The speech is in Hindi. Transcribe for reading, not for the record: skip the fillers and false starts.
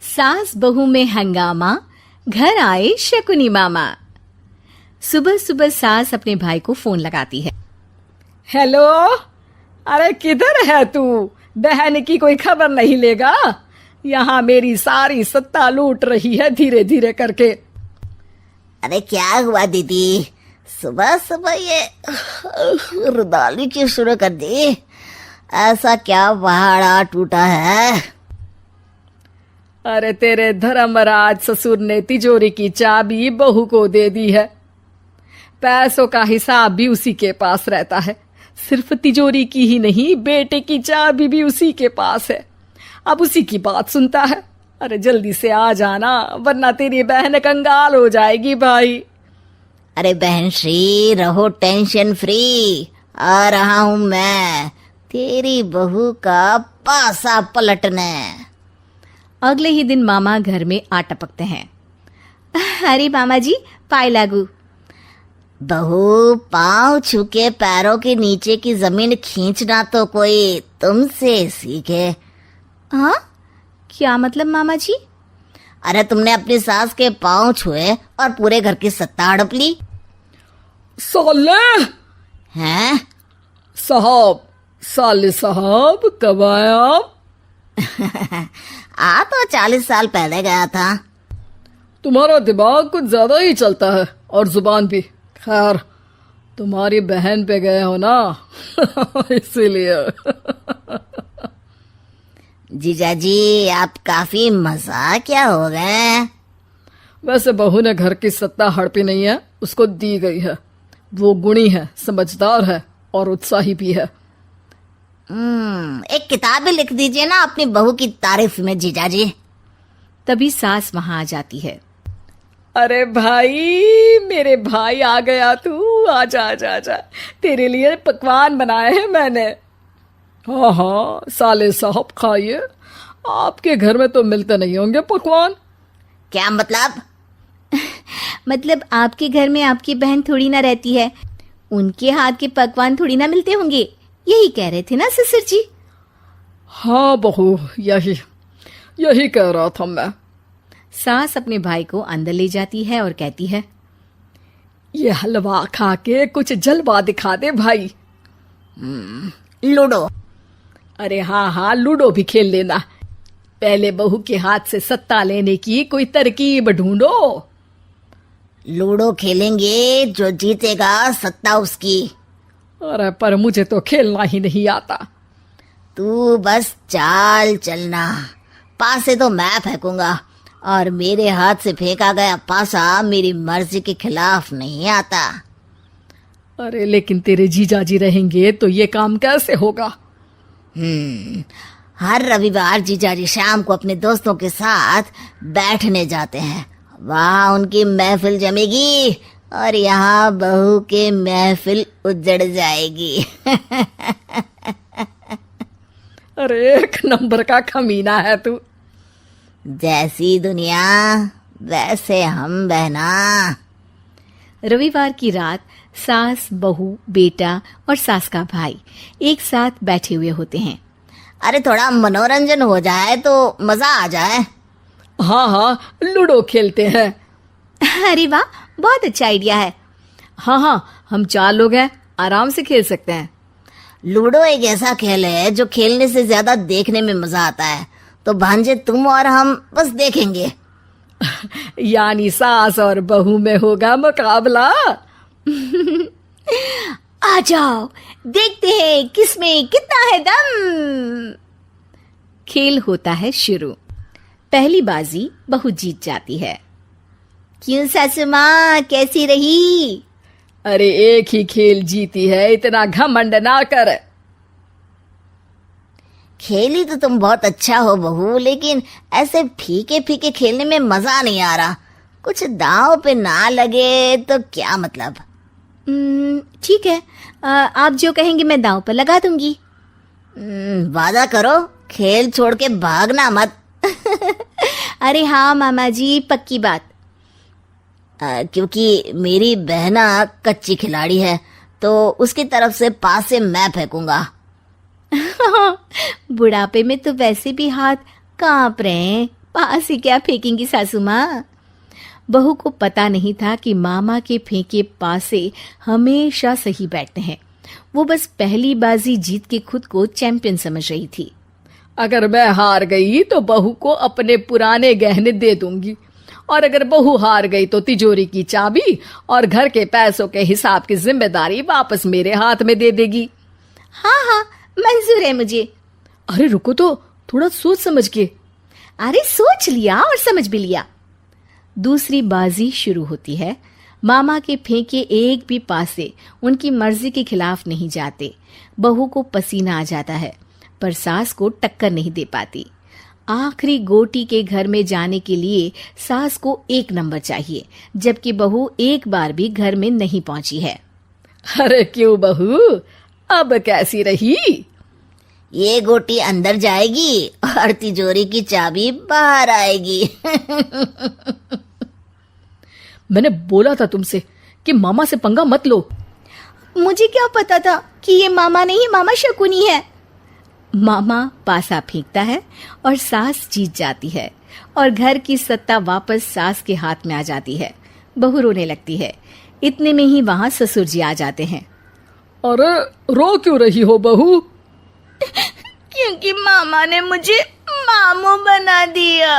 सास बहू में हंगामा, घर आए शकुनी मामा। सुबह सुबह सास अपने भाई को फोन लगाती है। हेलो, अरे किधर है तू? बहन की कोई खबर नहीं लेगा? यहाँ मेरी सारी सत्ता लूट रही है धीरे धीरे करके। अरे क्या हुआ दीदी, सुबह सुबह ये रुदाली क्यों शुरू कर दी? ऐसा क्या पहाड़ा टूटा है? अरे तेरे धर्मराज ससुर ने तिजोरी की चाबी बहू को दे दी है। पैसों का हिसाब भी उसी के पास रहता है। सिर्फ तिजोरी की ही नहीं, बेटे की चाबी भी उसी के पास है। अब उसी की बात सुनता है। अरे जल्दी से आ जाना, वरना तेरी बहन कंगाल हो जाएगी भाई। अरे बहन श्री, रहो टेंशन फ्री, आ रहा हूं मैं तेरी बहू का पासा पलटने। अगले ही दिन मामा घर में आ टपकते हैं। अरे मामा जी, पाए लागू। बहू, पाँव छूके पैरों के नीचे की जमीन खींचना तो कोई तुमसे सीखे। हाँ, क्या मतलब मामा जी? अरे तुमने अपनी सास के पाँव छुए और पूरे घर की सत्ता हड़प ली। साले हैं? साले साहब कब आए आप? आ तो 40 साल पहले गया था। तुम्हारा दिमाग कुछ ज्यादा ही चलता है और जुबान भी। खैर, तुम्हारी बहन पे गए हो ना इसीलिए। जीजाजी, आप काफी मजाकिया हो गए। वैसे बहू ने घर की सत्ता हड़पी नहीं है, उसको दी गई है। वो गुणी है, समझदार है और उत्साही भी है। एक किताब भी लिख दीजिए ना अपनी बहू की तारीफ में जीजाजी। तभी सास वहां आ जाती है। अरे भाई, मेरे भाई आ गया तू। आजा आजा आजा, तेरे लिए पकवान बनाए हैं मैंने। हाँ हाँ साले साहब, खाइए। आपके घर में तो मिलते नहीं होंगे पकवान। क्या मतलब? मतलब आपके घर में आपकी बहन थोड़ी ना रहती है, उनके हाथ के पकवान थोड़ी ना मिलते होंगे, यही कह रहे थे ना ससुर जी? हाँ बहू, यही कह रहा था मैं। सास अपने भाई को अंदर ले जाती है और कहती है, ये हलवा खा के कुछ जलवा दिखा दे भाई। लूडो? अरे हाँ हाँ, लूडो भी खेल लेना। पहले बहू के हाथ से सत्ता लेने की कोई तरकीब ढूंढो। लूडो खेलेंगे, जो जीतेगा सत्ता उसकी। अरे पर मुझे तो खेलना ही नहीं आता। तू बस चाल चलना, पासे तो मैं फेंकूंगा और मेरे हाथ से फेंका गया पासा मेरी मर्जी के खिलाफ नहीं आता। अरे लेकिन तेरे जीजाजी रहेंगे तो ये काम कैसे होगा? हर रविवार जीजाजी शाम को अपने दोस्तों के साथ बैठने जाते हैं। वहाँ उनकी महफिल जमेगी और यहाँ बहू के महफिल उजड़ जाएगी। अरे एक नंबर का कमीना है तू। जैसी दुनिया वैसे हम बहना। रविवार की रात सास, बहू, बेटा और सास का भाई एक साथ बैठे हुए होते हैं। अरे थोड़ा मनोरंजन हो जाए तो मजा आ जाए। हाँ हाँ, लूडो खेलते हैं। अरे वाह, बहुत अच्छा आइडिया है। हाँ हाँ, हम 4 लोग हैं, आराम से खेल सकते हैं। लूडो एक ऐसा खेल है जो खेलने से ज्यादा देखने में मजा आता है। तो भांजे तुम और हम बस देखेंगे। यानी सास और बहू में होगा मुकाबला। आ जाओ, देखते हैं किसमें कितना है दम। खेल होता है शुरू। पहली बाजी बहू जीत जाती है। क्यों सासू माँ, कैसी रही? अरे एक ही खेल जीती है, इतना घमंड ना कर। खेली तो तुम बहुत अच्छा हो बहू, लेकिन ऐसे फीके फीके खेलने में मजा नहीं आ रहा। कुछ दांव पे ना लगे तो क्या मतलब? ठीक है, आप जो कहेंगे मैं दांव पर लगा दूंगी। वादा करो, खेल छोड़ के भागना मत। अरे हाँ मामा जी, पक्की बात। क्योंकि मेरी बहना कच्ची खिलाड़ी है, तो उसकी तरफ से पास से मैं फेंकूंगा। बुढ़ापे में तो वैसे भी हाथ कांप रहे हैं, पास ही क्या फेंकेंगी सासू माँ। बहू को पता नहीं था कि मामा के फेंके पासे हमेशा सही बैठते हैं। वो बस पहली बाजी जीत के खुद को चैंपियन समझ रही थी। अगर मैं हार गई तो बहू को अपने पुराने गहने दे दूंगी, और अगर बहू हार गई तो तिजोरी की चाबी और घर के पैसों के हिसाब की जिम्मेदारी वापस मेरे हाथ में दे देगी। हाँ हाँ, मंजूर है मुझे। अरे रुको तो, थोड़ा सोच समझ के। अरे सोच लिया और समझ भी लिया। दूसरी बाजी शुरू होती है। मामा के फेंके एक भी पासे उनकी मर्जी के खिलाफ नहीं जाते। बहू को पसीना आ जाता है, पर सास को टक्कर नहीं दे पाती। आखिरी गोटी के घर में जाने के लिए सास को 1 नंबर चाहिए, जबकि बहू एक बार भी घर में नहीं पहुंची है। अरे क्यों बहू, अब कैसी रही? ये गोटी अंदर जाएगी और तिजोरी की चाबी बाहर आएगी। मैंने बोला था तुमसे कि मामा से पंगा मत लो। मुझे क्या पता था कि ये मामा नहीं, मामा शकुनी है। मामा पासा फेंकता है और सास जीत जाती है और घर की सत्ता वापस सास के हाथ में आ जाती है। बहू रोने लगती है। इतने में ही वहां ससुर जी आ जाते हैं। अरे रो क्यों रही हो बहू? क्योंकि मामा ने मुझे मामू बना दिया।